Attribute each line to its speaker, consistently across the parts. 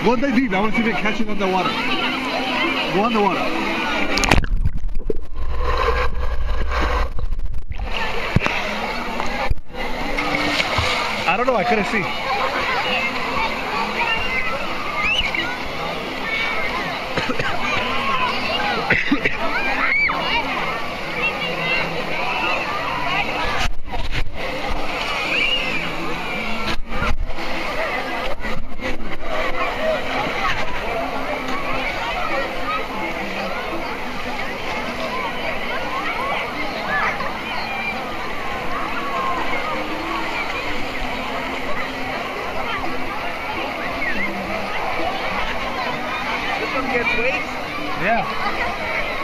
Speaker 1: Go dive deep. I want to see if they catch it underwater. Go underwater. I don't know. I couldn't see.
Speaker 2: Gets weights?
Speaker 1: Yeah.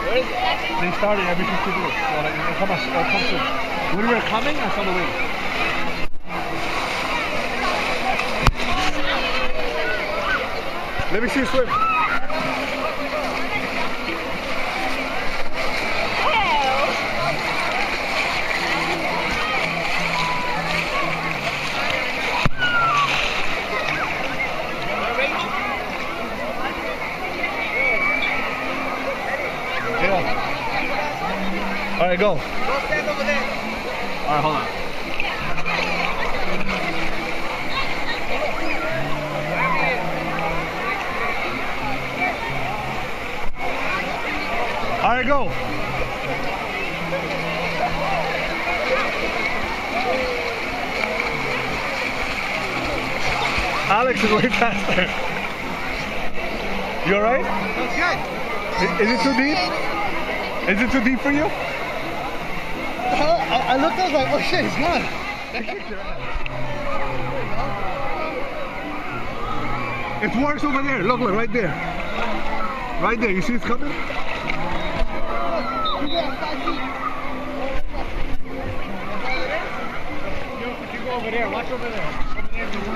Speaker 2: Where is it?
Speaker 1: They started every 50 minutes. Well, it'll come soon. When we were coming, I saw the wave. Let me see you swim. All right, go.
Speaker 2: Go stand over there.
Speaker 1: All right, hold on. All right, go. Alex is way faster. You all right?
Speaker 2: That's good.
Speaker 1: Is it too deep? Is it too deep for you?
Speaker 2: I looked, I was like, oh shit, it's gone.
Speaker 1: It's worse over there. Look, right there. Right there. You see it's coming?
Speaker 2: You go over there. Watch over there.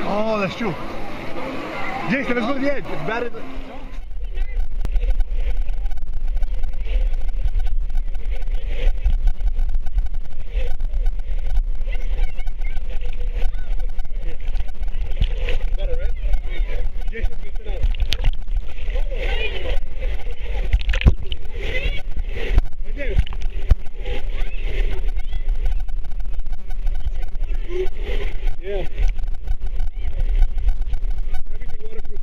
Speaker 1: Oh, that's true. Jason, let's go to the edge. It's better than... Yeah. Everything waterproof.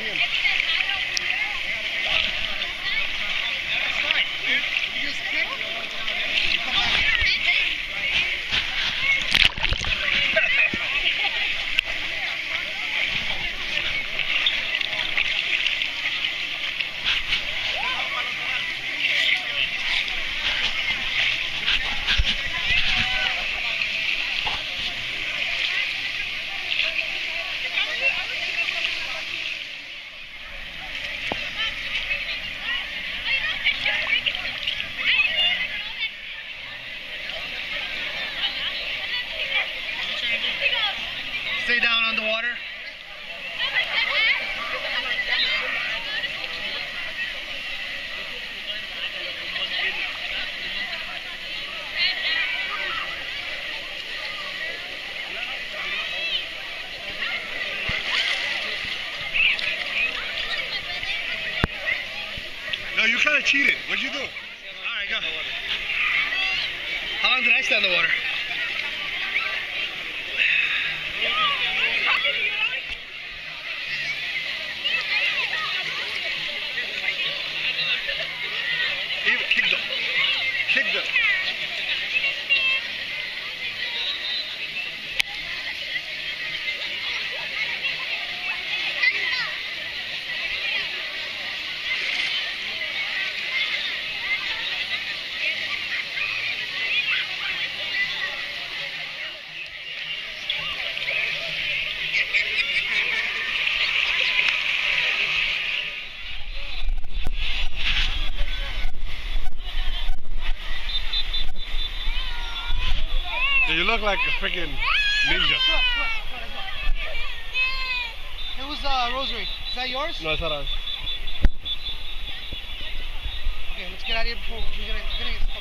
Speaker 2: in. That's fine, dude. You just kick. Come on. Stay down on the water.
Speaker 1: No, you kind of cheated. What'd you do?
Speaker 2: All right, go. How long did I stay on the water?
Speaker 1: Kick them. Kick them. You look like a freaking ninja.
Speaker 2: It was Rosary. Is that yours?
Speaker 1: No, it's not ours.
Speaker 2: Okay, let's get out of here before we're gonna get